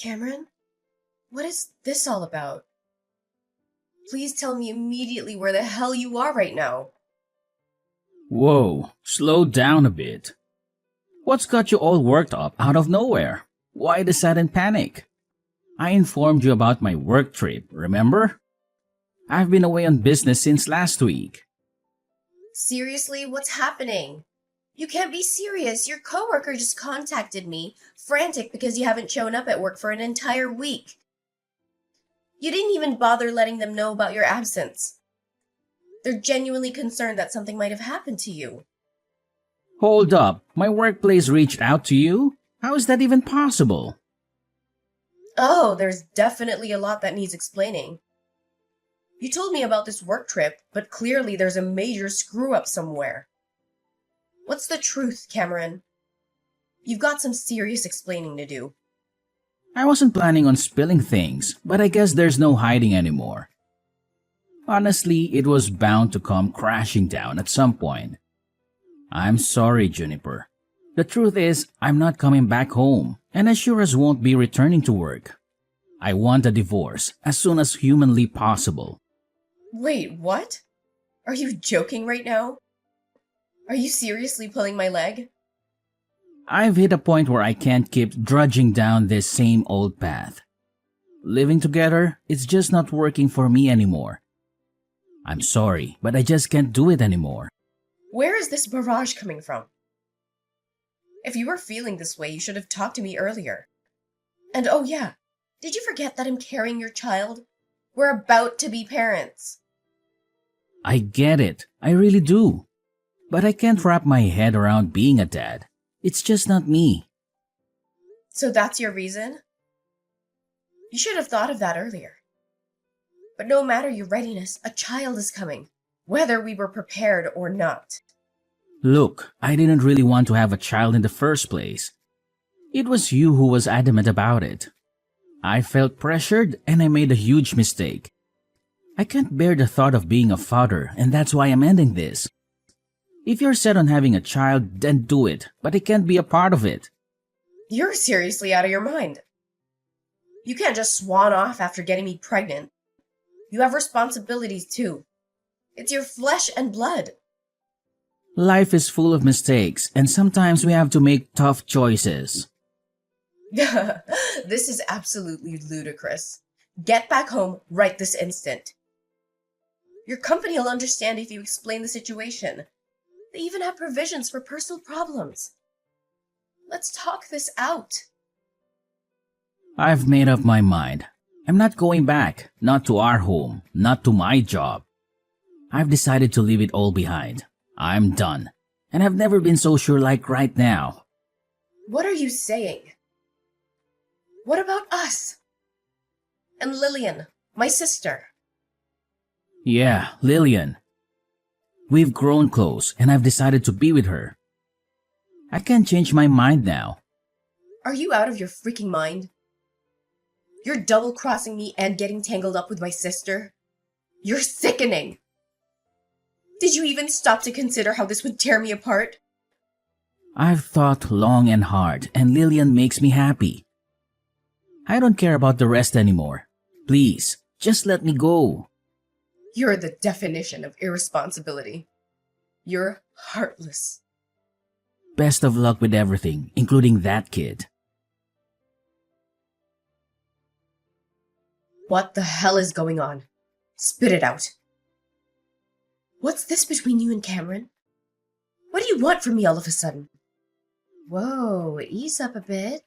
Cameron, what is this all about? Please tell me immediately where the hell you are right now. Whoa, slow down a bit. What's got you all worked up out of nowhere? Why the sudden panic? I informed you about my work trip, remember? I've been away on business since last week. Seriously, what's happening? You can't be serious. Your coworker just contacted me, frantic because you haven't shown up at work for an entire week. You didn't even bother letting them know about your absence. They're genuinely concerned that something might have happened to you. Hold up, my workplace reached out to you? How is that even possible? Oh, there's definitely a lot that needs explaining. You told me about this work trip, but clearly there's a major screw-up somewhere. What's the truth, Cameron? You've got some serious explaining to do. I wasn't planning on spilling things, but I guess there's no hiding anymore. Honestly, it was bound to come crashing down at some point. I'm sorry, Juniper. The truth is, I'm not coming back home, and I sure as won't be returning to work. I want a divorce as soon as humanly possible. Wait, what? Are you joking right now? Are you seriously pulling my leg? I've hit a point where I can't keep drudging down this same old path. Living together, it's just not working for me anymore. I'm sorry, but I just can't do it anymore. Where is this barrage coming from? If you were feeling this way, you should have talked to me earlier. And oh yeah, did you forget that I'm carrying your child? We're about to be parents. I get it, I really do. But I can't wrap my head around being a dad. It's just not me. So that's your reason? You should have thought of that earlier. But no matter your readiness, a child is coming, whether we were prepared or not. Look, I didn't really want to have a child in the first place. It was you who was adamant about it. I felt pressured and I made a huge mistake. I can't bear the thought of being a father, and that's why I'm ending this. If you're set on having a child, then do it, but I can't be a part of it. You're seriously out of your mind. You can't just swan off after getting me pregnant. You have responsibilities too. It's your flesh and blood. Life is full of mistakes, and sometimes we have to make tough choices. This is absolutely ludicrous. Get back home right this instant. Your company will understand if you explain the situation. They even have provisions for personal problems. Let's talk this out. I've made up my mind. I'm not going back, not to our home, not to my job. I've decided to leave it all behind. I'm done. And I've never been so sure like right now. What are you saying? What about us? And Lillian, my sister. Yeah, Lillian. We've grown close and I've decided to be with her. I can't change my mind now. Are you out of your freaking mind? You're double-crossing me and getting tangled up with my sister? You're sickening! Did you even stop to consider how this would tear me apart? I've thought long and hard and Lillian makes me happy. I don't care about the rest anymore. Please, just let me go. You're the definition of irresponsibility. You're heartless. Best of luck with everything, including that kid. What the hell is going on? Spit it out. What's this between you and Cameron? What do you want from me all of a sudden? Whoa, ease up a bit.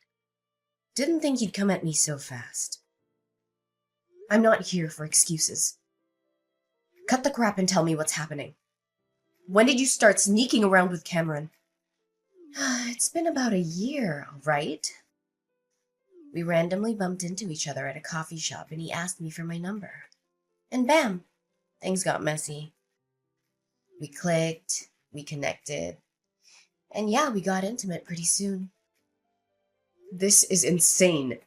Didn't think you'd come at me so fast. I'm not here for excuses. Cut the crap and tell me what's happening. When did you start sneaking around with Cameron? It's been about a year, all right? We randomly bumped into each other at a coffee shop and he asked me for my number. And bam, things got messy. We clicked, we connected, and yeah, we got intimate pretty soon. This is insane.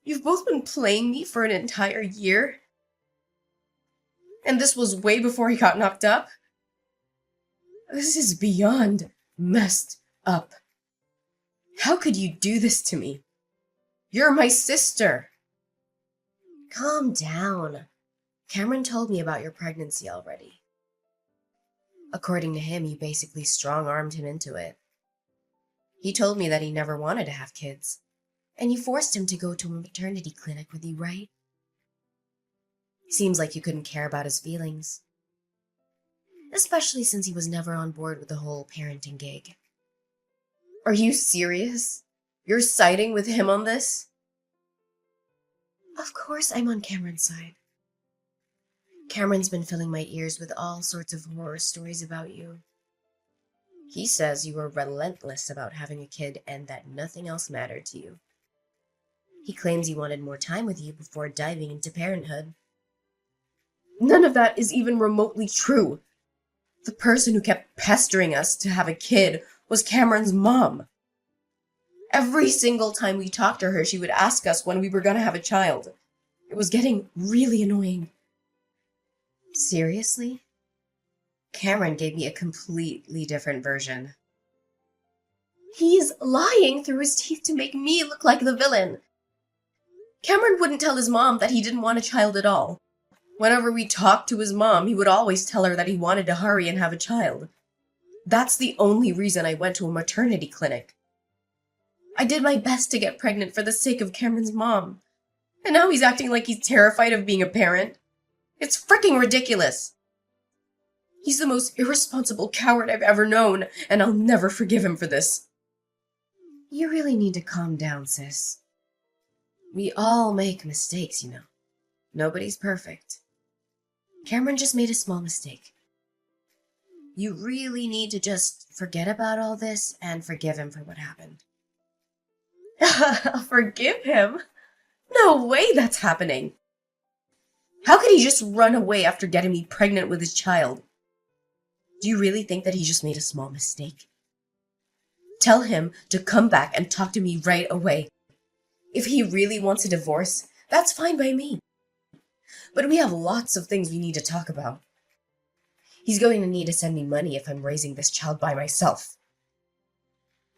You've both been playing me for an entire year? And this was way before he got knocked up? This is beyond messed up. How could you do this to me? You're my sister. Calm down. Cameron told me about your pregnancy already. According to him, you basically strong-armed him into it. He told me that he never wanted to have kids, and you forced him to go to a maternity clinic with you, right? Seems like you couldn't care about his feelings. Especially since he was never on board with the whole parenting gig. Are you serious? You're siding with him on this? Of course I'm on Cameron's side. Cameron's been filling my ears with all sorts of horror stories about you. He says you were relentless about having a kid and that nothing else mattered to you. He claims he wanted more time with you before diving into parenthood. None of that is even remotely true. The person who kept pestering us to have a kid was Cameron's mom. Every single time we talked to her, she would ask us when we were going to have a child. It was getting really annoying. Seriously? Cameron gave me a completely different version. He's lying through his teeth to make me look like the villain. Cameron wouldn't tell his mom that he didn't want a child at all. Whenever we talked to his mom, he would always tell her that he wanted to hurry and have a child. That's the only reason I went to a maternity clinic. I did my best to get pregnant for the sake of Cameron's mom. And now he's acting like he's terrified of being a parent. It's freaking ridiculous. He's the most irresponsible coward I've ever known, and I'll never forgive him for this. You really need to calm down, sis. We all make mistakes, you know. Nobody's perfect. Cameron just made a small mistake. You really need to just forget about all this and forgive him for what happened. Forgive him? No way that's happening. How could he just run away after getting me pregnant with his child? Do you really think that he just made a small mistake? Tell him to come back and talk to me right away. If he really wants a divorce, that's fine by me. But we have lots of things we need to talk about. He's going to need to send me money if I'm raising this child by myself.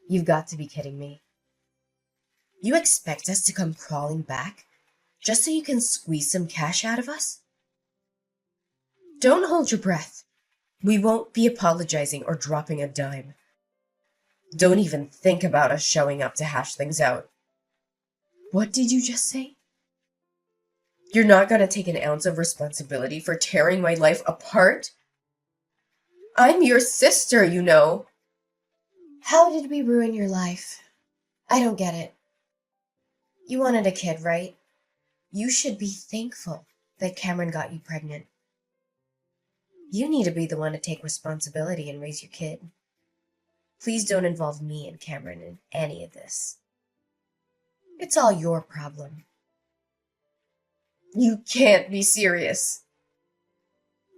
You've got to be kidding me. You expect us to come crawling back just so you can squeeze some cash out of us? Don't hold your breath. We won't be apologizing or dropping a dime. Don't even think about us showing up to hash things out. What did you just say? You're not going to take an ounce of responsibility for tearing my life apart? I'm your sister, you know. How did we ruin your life? I don't get it. You wanted a kid, right? You should be thankful that Cameron got you pregnant. You need to be the one to take responsibility and raise your kid. Please don't involve me and Cameron in any of this. It's all your problem. You can't be serious.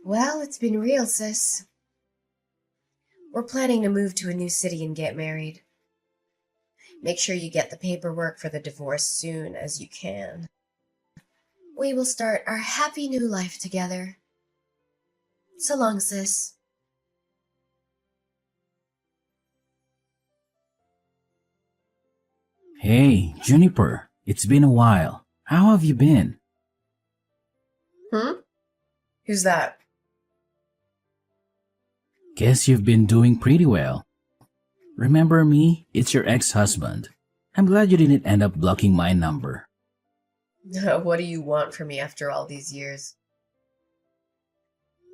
Well, it's been real, sis. We're planning to move to a new city and get married. Make sure you get the paperwork for the divorce soon as you can. We will start our happy new life together. So long, sis. Hey, Juniper, it's been a while. How have you been? Who's that? Guess you've been doing pretty well. Remember me? It's your ex-husband. I'm glad you didn't end up blocking my number. What do you want from me after all these years?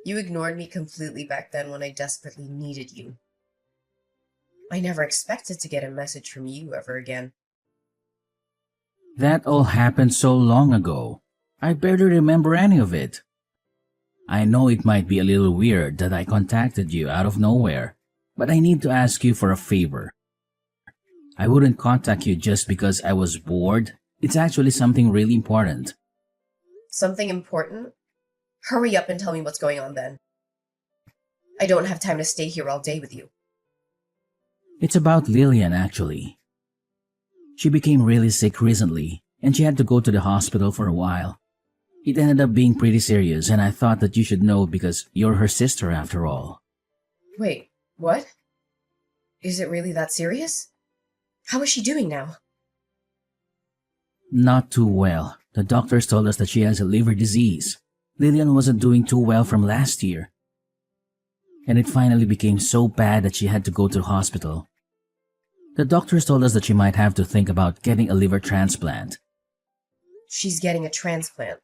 You ignored me completely back then when I desperately needed you. I never expected to get a message from you ever again. That all happened so long ago. I barely remember any of it. I know it might be a little weird that I contacted you out of nowhere, but I need to ask you for a favor. I wouldn't contact you just because I was bored. It's actually something really important. Something important? Hurry up and tell me what's going on then. I don't have time to stay here all day with you. It's about Lillian, actually. She became really sick recently, and she had to go to the hospital for a while. It ended up being pretty serious, and I thought that you should know because you're her sister after all. Wait, what? Is it really that serious? How is she doing now? Not too well. The doctors told us that she has a liver disease. Lillian wasn't doing too well from last year. And it finally became so bad that she had to go to the hospital. The doctors told us that she might have to think about getting a liver transplant. She's getting a transplant.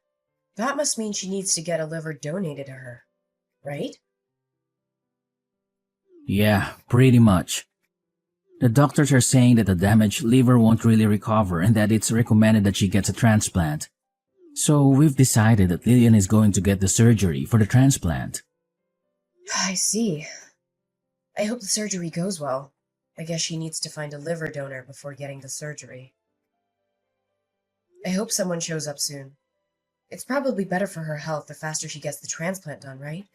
That must mean she needs to get a liver donated to her, right? Yeah, pretty much. The doctors are saying that the damaged liver won't really recover and that it's recommended that she gets a transplant. So we've decided that Lillian is going to get the surgery for the transplant. I see. I hope the surgery goes well. I guess she needs to find a liver donor before getting the surgery. I hope someone shows up soon. It's probably better for her health the faster she gets the transplant done, right?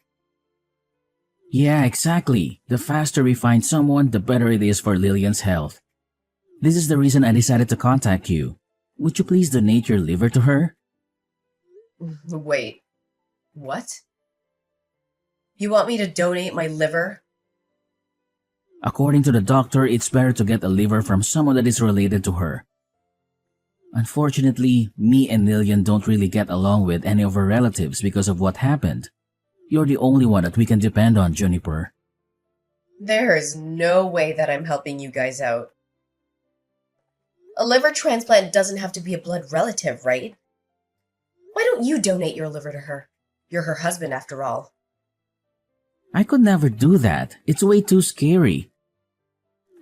Yeah, exactly. The faster we find someone, the better it is for Lillian's health. This is the reason I decided to contact you. Would you please donate your liver to her? Wait, what? You want me to donate my liver? According to the doctor, it's better to get a liver from someone that is related to her. Unfortunately, me and Lillian don't really get along with any of her relatives because of what happened. You're the only one that we can depend on, Juniper. There is no way that I'm helping you guys out. A liver transplant doesn't have to be a blood relative, right? Why don't you donate your liver to her? You're her husband, after all. I could never do that. It's way too scary.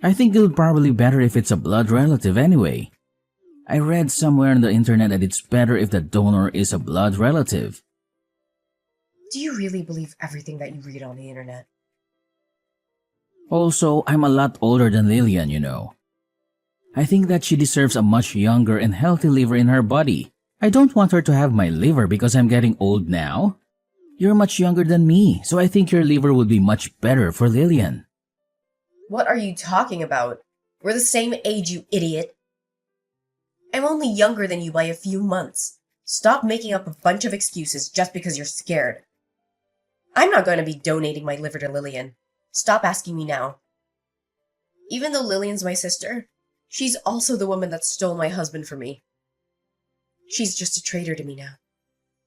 I think it would probably be better if it's a blood relative anyway. I read somewhere on the internet that it's better if the donor is a blood relative. Do you really believe everything that you read on the internet? Also, I'm a lot older than Lillian, you know. I think that she deserves a much younger and healthy liver in her body. I don't want her to have my liver because I'm getting old now. You're much younger than me, so I think your liver would be much better for Lillian. What are you talking about? We're the same age, you idiot. I'm only younger than you by a few months. Stop making up a bunch of excuses just because you're scared. I'm not going to be donating my liver to Lillian. Stop asking me now. Even though Lillian's my sister, she's also the woman that stole my husband from me. She's just a traitor to me now.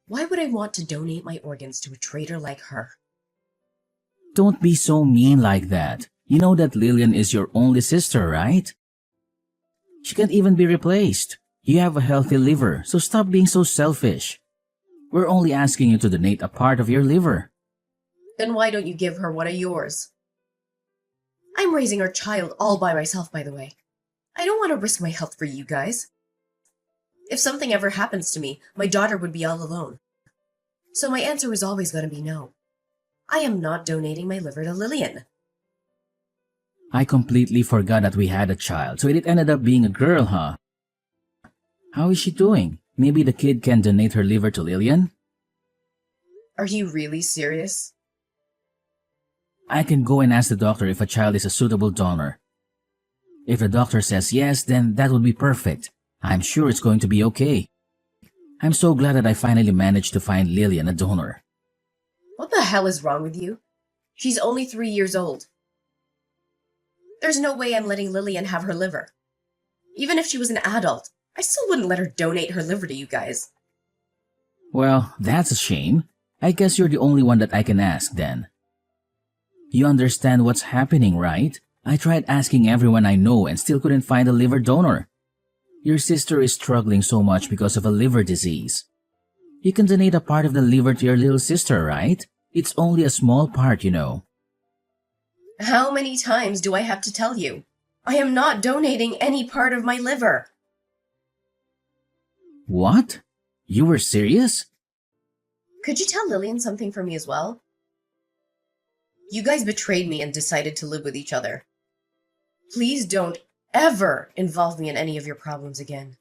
Why would I want to donate my organs to a traitor like her? Don't be so mean like that. You know that Lillian is your only sister, right? She can't even be replaced. You have a healthy liver, so stop being so selfish. We're only asking you to donate a part of your liver. Then why don't you give her one of yours? I'm raising our child all by myself, by the way. I don't want to risk my health for you guys. If something ever happens to me, my daughter would be all alone. So my answer is always going to be no. I am not donating my liver to Lillian. I completely forgot that we had a child, so it ended up being a girl, huh? How is she doing? Maybe the kid can donate her liver to Lillian? Are you really serious? I can go and ask the doctor if a child is a suitable donor. If the doctor says yes, then that would be perfect. I'm sure it's going to be okay. I'm so glad that I finally managed to find Lillian a donor. What the hell is wrong with you? She's only 3 years old. There's no way I'm letting Lillian have her liver. Even if she was an adult, I still wouldn't let her donate her liver to you guys. Well, that's a shame. I guess you're the only one that I can ask then. You understand what's happening, right? I tried asking everyone I know and still couldn't find a liver donor. Your sister is struggling so much because of a liver disease. You can donate a part of the liver to your little sister, right? It's only a small part, you know. How many times do I have to tell you? I am not donating any part of my liver. What? You were serious? Could you tell Lillian something for me as well? You guys betrayed me and decided to live with each other. Please don't ever involve me in any of your problems again.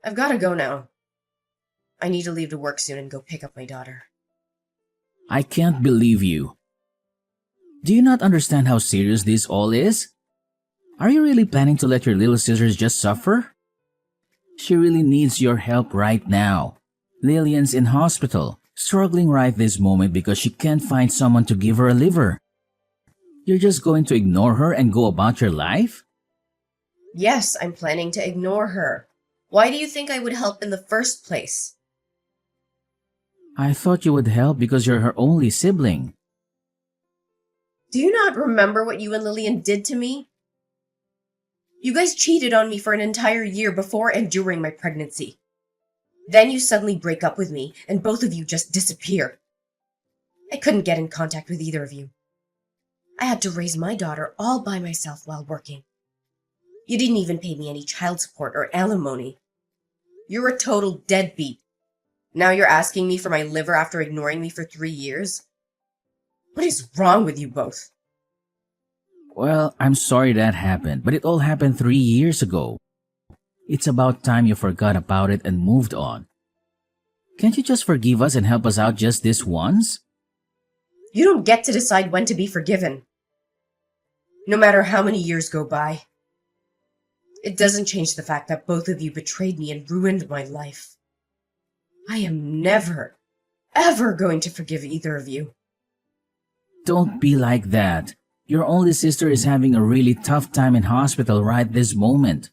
I've got to go now. I need to leave to work soon and go pick up my daughter. I can't believe you. Do you not understand how serious this all is? Are you really planning to let your little sisters just suffer? She really needs your help right now. Lillian's in hospital, struggling right this moment because she can't find someone to give her a liver. You're just going to ignore her and go about your life? Yes, I'm planning to ignore her. Why do you think I would help in the first place? I thought you would help because you're her only sibling. Do you not remember what you and Lillian did to me? You guys cheated on me for an entire year before and during my pregnancy. Then you suddenly break up with me, and both of you just disappear. I couldn't get in contact with either of you. I had to raise my daughter all by myself while working. You didn't even pay me any child support or alimony. You're a total deadbeat. Now you're asking me for my liver after ignoring me for 3 years? What is wrong with you both? Well, I'm sorry that happened, but it all happened 3 years ago. It's about time you forgot about it and moved on. Can't you just forgive us and help us out just this once? You don't get to decide when to be forgiven. No matter how many years go by. It doesn't change the fact that both of you betrayed me and ruined my life. I am never, ever going to forgive either of you. Don't be like that. Your only sister is having a really tough time in hospital right this moment.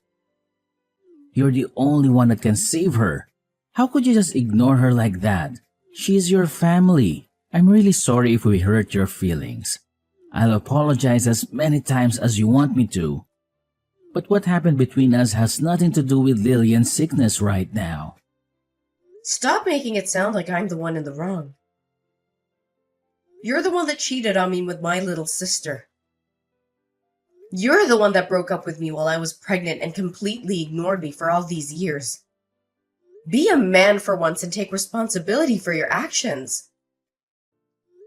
You're the only one that can save her. How could you just ignore her like that? She's your family. I'm really sorry if we hurt your feelings. I'll apologize as many times as you want me to. But what happened between us has nothing to do with Lillian's sickness right now. Stop making it sound like I'm the one in the wrong. You're the one that cheated on me with my little sister. You're the one that broke up with me while I was pregnant and completely ignored me for all these years. Be a man for once and take responsibility for your actions.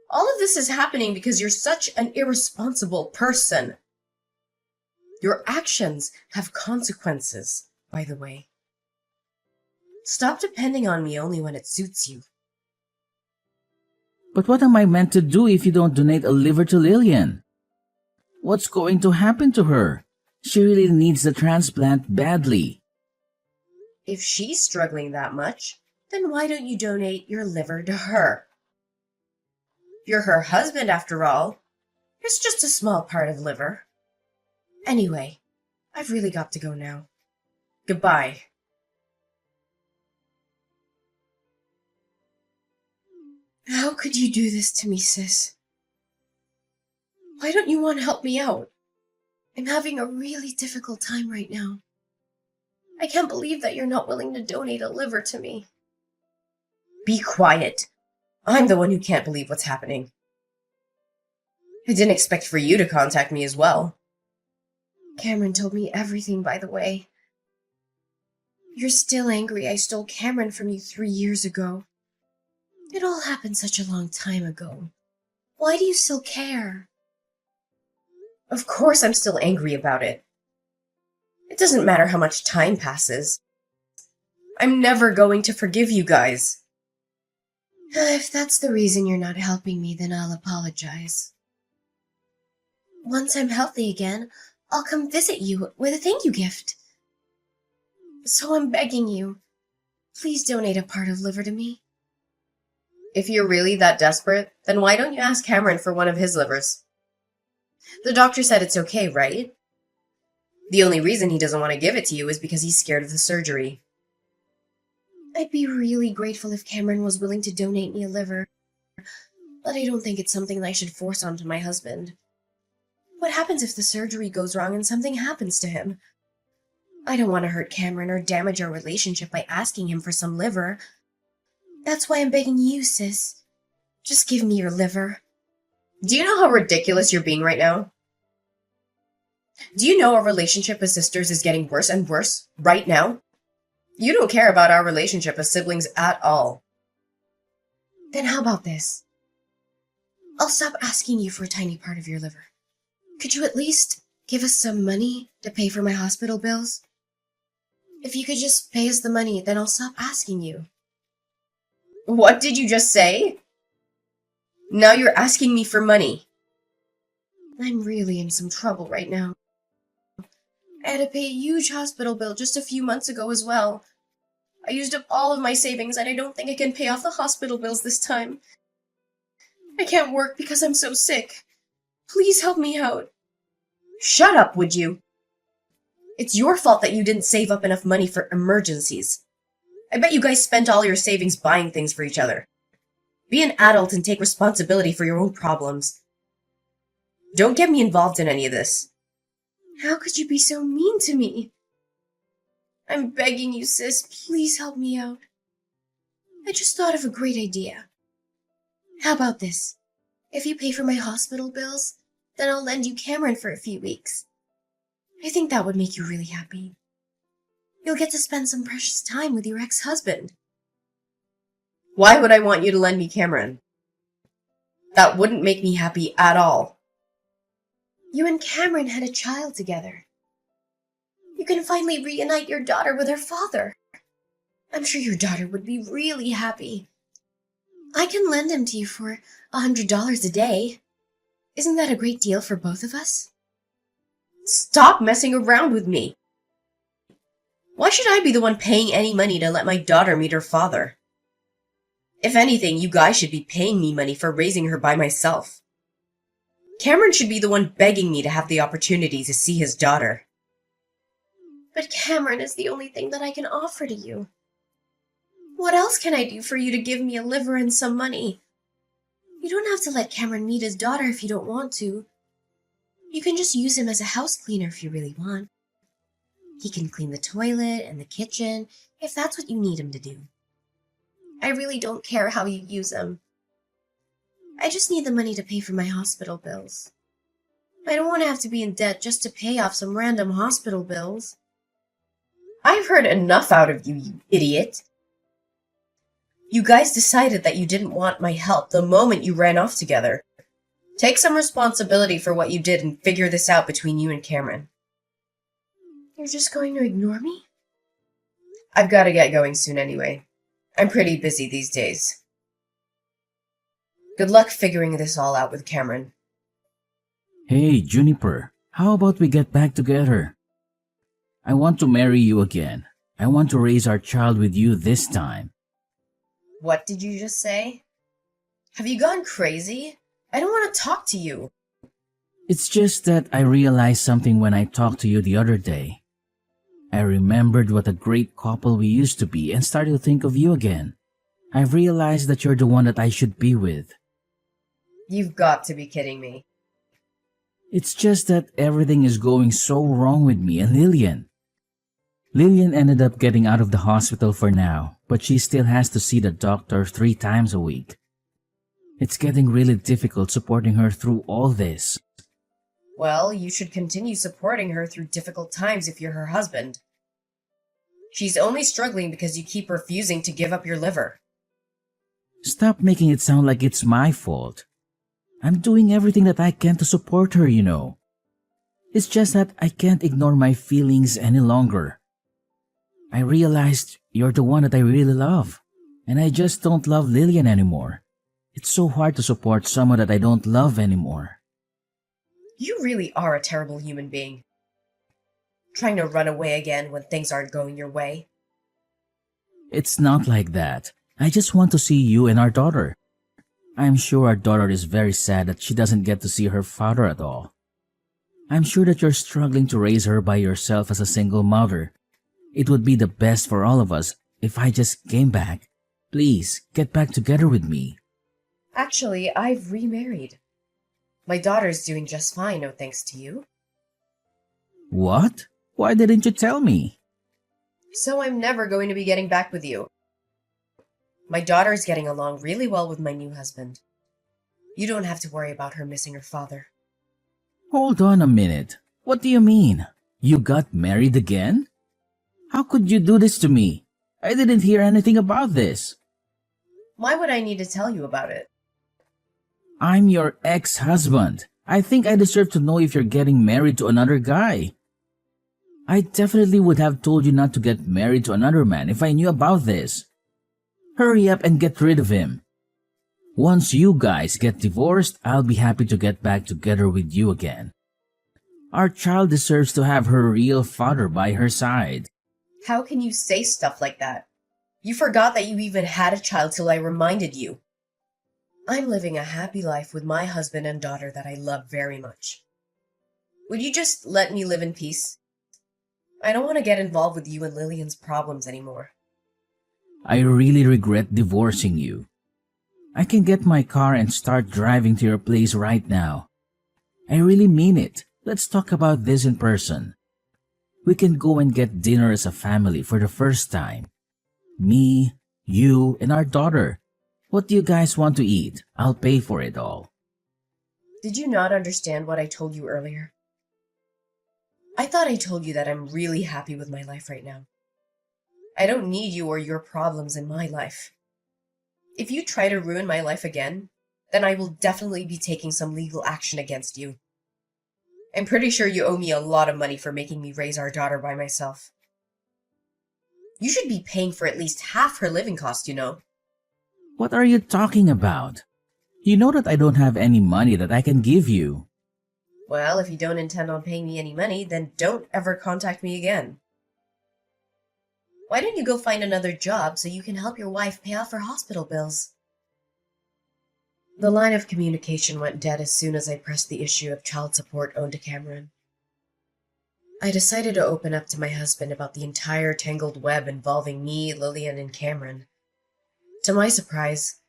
All of this is happening because you're such an irresponsible person. Your actions have consequences, by the way. Stop depending on me only when it suits you. But what am I meant to do if you don't donate a liver to Lillian? What's going to happen to her? She really needs the transplant badly. If she's struggling that much, then why don't you donate your liver to her? You're her husband, after all. It's just a small part of liver. Anyway, I've really got to go now. Goodbye. How could you do this to me, sis? Why don't you want to help me out? I'm having a really difficult time right now. I can't believe that you're not willing to donate a liver to me. Be quiet. I'm the one who can't believe what's happening. I didn't expect for you to contact me as well. Cameron told me everything, by the way. You're still angry I stole Cameron from you 3 years ago. It all happened such a long time ago. Why do you still care? Of course I'm still angry about it. It doesn't matter how much time passes. I'm never going to forgive you guys. If that's the reason you're not helping me, then I'll apologize. Once I'm healthy again, I'll come visit you with a thank you gift. So I'm begging you, please donate a part of liver to me. If you're really that desperate, then why don't you ask Cameron for one of his livers? The doctor said it's okay, right? The only reason he doesn't want to give it to you is because he's scared of the surgery. I'd be really grateful if Cameron was willing to donate me a liver, but I don't think it's something I should force onto my husband. What happens if the surgery goes wrong and something happens to him? I don't want to hurt Cameron or damage our relationship by asking him for some liver. That's why I'm begging you, sis. Just give me your liver. Do you know how ridiculous you're being right now? Do you know our relationship as sisters is getting worse and worse right now? You don't care about our relationship as siblings at all. Then how about this? I'll stop asking you for a tiny part of your liver. Could you at least give us some money to pay for my hospital bills? If you could just pay us the money, then I'll stop asking you. What did you just say? Now you're asking me for money. I'm really in some trouble right now. I had to pay a huge hospital bill just a few months ago as well. I used up all of my savings and I don't think I can pay off the hospital bills this time. I can't work because I'm so sick. Please help me out. Shut up, would you? It's your fault that you didn't save up enough money for emergencies. I bet you guys spent all your savings buying things for each other. Be an adult and take responsibility for your own problems. Don't get me involved in any of this. How could you be so mean to me? I'm begging you, sis, please help me out. I just thought of a great idea. How about this? If you pay for my hospital bills, then I'll lend you Cameron for a few weeks. I think that would make you really happy. You'll get to spend some precious time with your ex-husband. Why would I want you to lend me Cameron? That wouldn't make me happy at all. You and Cameron had a child together. You can finally reunite your daughter with her father. I'm sure your daughter would be really happy. I can lend him to you for $100 a day. Isn't that a great deal for both of us? Stop messing around with me. Why should I be the one paying any money to let my daughter meet her father? If anything, you guys should be paying me money for raising her by myself. Cameron should be the one begging me to have the opportunity to see his daughter. But Cameron is the only thing that I can offer to you. What else can I do for you to give me a liver and some money? You don't have to let Cameron meet his daughter if you don't want to. You can just use him as a house cleaner if you really want. He can clean the toilet and the kitchen if that's what you need him to do. I really don't care how you use him. I just need the money to pay for my hospital bills. I don't want to have to be in debt just to pay off some random hospital bills. I've heard enough out of you, you idiot. You guys decided that you didn't want my help the moment you ran off together. Take some responsibility for what you did and figure this out between you and Cameron. You're just going to ignore me? I've got to get going soon anyway. I'm pretty busy these days. Good luck figuring this all out with Cameron. Hey, Juniper, how about we get back together? I want to marry you again. I want to raise our child with you this time. What did you just say? Have you gone crazy? I don't want to talk to you. It's just that I realized something when I talked to you the other day. I remembered what a great couple we used to be and started to think of you again. I've realized that you're the one that I should be with. You've got to be kidding me. It's just that everything is going so wrong with me and Lillian. Lillian ended up getting out of the hospital for now, but she still has to see the doctor 3 times a week. It's getting really difficult supporting her through all this. Well, you should continue supporting her through difficult times if you're her husband. She's only struggling because you keep refusing to give up your liver. Stop making it sound like it's my fault. I'm doing everything that I can to support her, you know. It's just that I can't ignore my feelings any longer. I realized you're the one that I really love, and I just don't love Lillian anymore. It's so hard to support someone that I don't love anymore. You really are a terrible human being. Trying to run away again when things aren't going your way. It's not like that. I just want to see you and our daughter. I'm sure our daughter is very sad that she doesn't get to see her father at all. I'm sure that you're struggling to raise her by yourself as a single mother. It would be the best for all of us if I just came back. Please, get back together with me. Actually, I've remarried. My daughter's doing just fine, no thanks to you. What? Why didn't you tell me? So I'm never going to be getting back with you. My daughter's getting along really well with my new husband. You don't have to worry about her missing her father. Hold on a minute. What do you mean? You got married again? How could you do this to me? I didn't hear anything about this. Why would I need to tell you about it? I'm your ex-husband. I think I deserve to know if you're getting married to another guy. I definitely would have told you not to get married to another man if I knew about this. Hurry up and get rid of him. Once you guys get divorced, I'll be happy to get back together with you again. Our child deserves to have her real father by her side. How can you say stuff like that? You forgot that you even had a child till I reminded you. I'm living a happy life with my husband and daughter that I love very much. Would you just let me live in peace? I don't want to get involved with you and Lillian's problems anymore. I really regret divorcing you. I can get my car and start driving to your place right now. I really mean it. Let's talk about this in person. We can go and get dinner as a family for the first time. Me, you, and our daughter. What do you guys want to eat? I'll pay for it all. Did you not understand what I told you earlier? I thought I told you that I'm really happy with my life right now. I don't need you or your problems in my life. If you try to ruin my life again, then I will definitely be taking some legal action against you. I'm pretty sure you owe me a lot of money for making me raise our daughter by myself. You should be paying for at least half her living costs, you know. What are you talking about? You know that I don't have any money that I can give you. Well, if you don't intend on paying me any money, then don't ever contact me again. Why don't you go find another job so you can help your wife pay off her hospital bills? The line of communication went dead as soon as I pressed the issue of child support owed to Cameron. I decided to open up to my husband about the entire tangled web involving me, Lillian, and Cameron. To my surprise,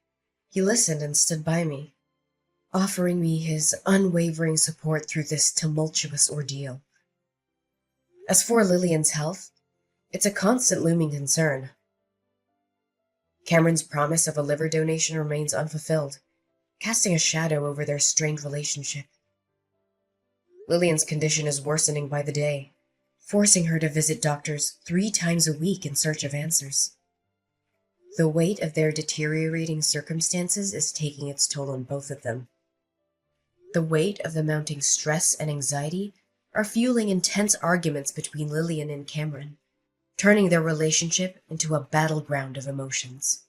he listened and stood by me, offering me his unwavering support through this tumultuous ordeal. As for Lillian's health, it's a constant looming concern. Cameron's promise of a liver donation remains unfulfilled, casting a shadow over their strained relationship. Lillian's condition is worsening by the day, forcing her to visit doctors 3 times a week in search of answers. The weight of their deteriorating circumstances is taking its toll on both of them. The weight of the mounting stress and anxiety are fueling intense arguments between Lillian and Cameron, turning their relationship into a battleground of emotions.